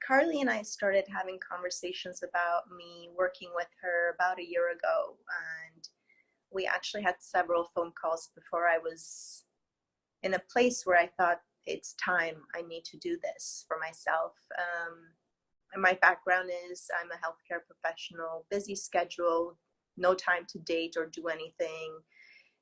Karli and I started having conversations about me working with her about a year ago, and we actually had several phone calls before I was in a place where I thought it's time. I need to do this for myself. And my background is I'm a healthcare professional, busy schedule, no time to date or do anything.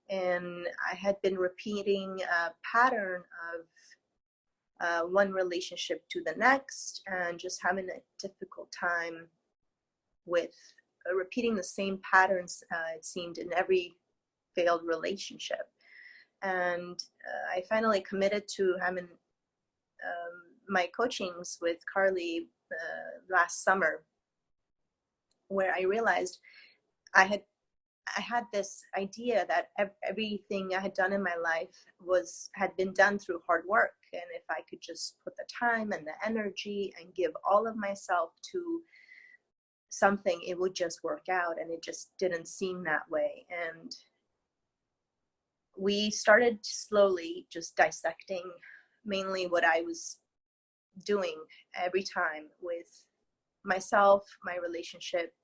And I had been repeating a pattern of one relationship to the next and just having a difficult time with repeating the same patterns, it seemed, in every failed relationship. And I finally committed to having my coachings with Karli last summer, where I realized I had this idea that everything I had done in my life had been done through hard work. And if I could just put the time and the energy and give all of myself to something, it would just work out. And it just didn't seem that way. And we started slowly just dissecting mainly what I was doing every time with myself, my relationship.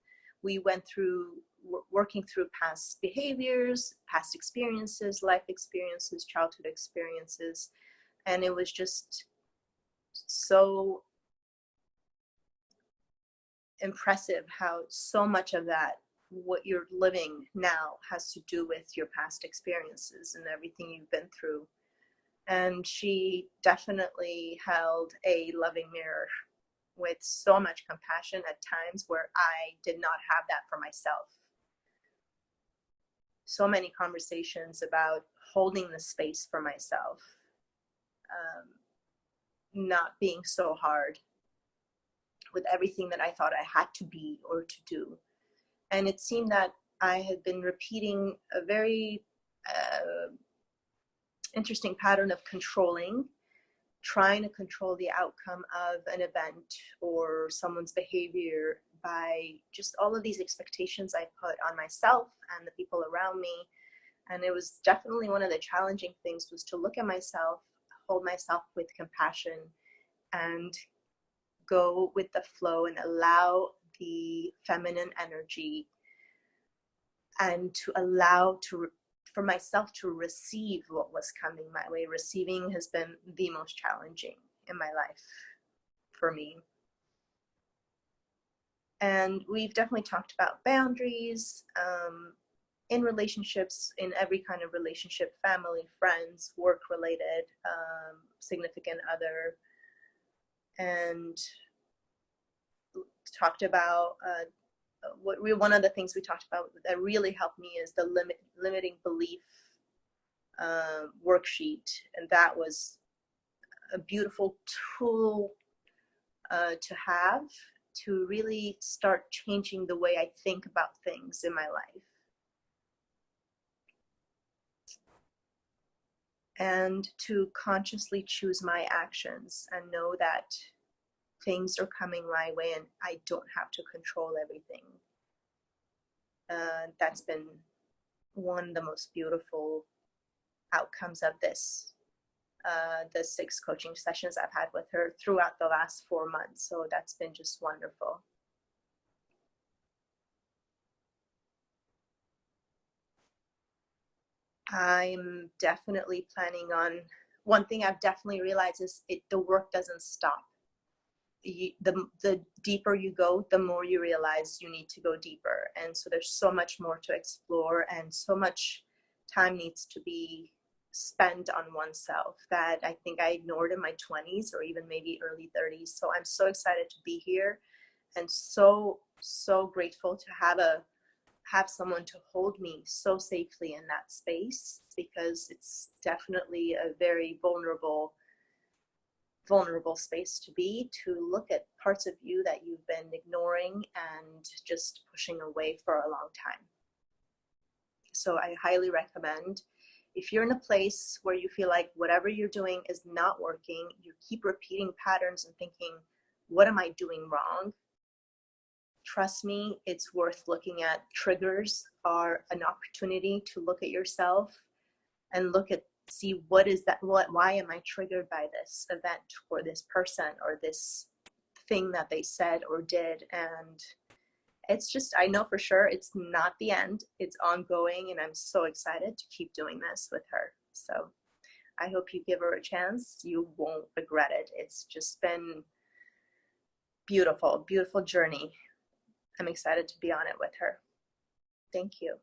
We went through working through past behaviors, past experiences, life experiences, childhood experiences. And it was just so impressive how so much of that, what you're living now, has to do with your past experiences and everything you've been through. And she definitely held a loving mirror with so much compassion at times where I did not have that for myself. So many conversations about holding the space for myself, not being so hard with everything that I thought I had to be or to do. And it seemed that I had been repeating a very interesting pattern of trying to control the outcome of an event or someone's behavior by just all of these expectations I put on myself and the people around me. And it was definitely one of the challenging things, was to look at myself, hold myself with compassion, and go with the flow and allow the feminine energy, and to allow for myself to receive what was coming my way. Receiving has been the most challenging in my life for me. And we've definitely talked about boundaries in relationships, in every kind of relationship, family, friends, work related, significant other, and talked about one of the things we talked about that really helped me is the limiting belief worksheet. And that was a beautiful tool to have, to really start changing the way I think about things in my life. And to consciously choose my actions and know that things are coming my way and I don't have to control everything. That's been one of the most beautiful outcomes of this, the 6 coaching sessions I've had with her throughout the last 4 months. So that's been just wonderful. I'm definitely planning on, one thing I've definitely realized is the work doesn't stop. The deeper you go, the more you realize you need to go deeper. And so there's so much more to explore, and so much time needs to be spent on oneself that I think I ignored in my 20s or even maybe early 30s. So I'm so excited to be here, and so grateful to have someone to hold me so safely in that space, because it's definitely a very vulnerable space to be, to look at parts of you that you've been ignoring and just pushing away for a long time. So I highly recommend, if you're in a place where you feel like whatever you're doing is not working, you keep repeating patterns and thinking, what am I doing wrong? Trust me, it's worth looking at. Triggers are an opportunity to look at yourself and see why am I triggered by this event or this person or this thing that they said or did. And it's just, I know for sure it's not the end. It's ongoing, and I'm so excited to keep doing this with her. So I hope you give her a chance. You won't regret it. It's just been beautiful, beautiful journey. I'm excited to be on it with her. Thank you.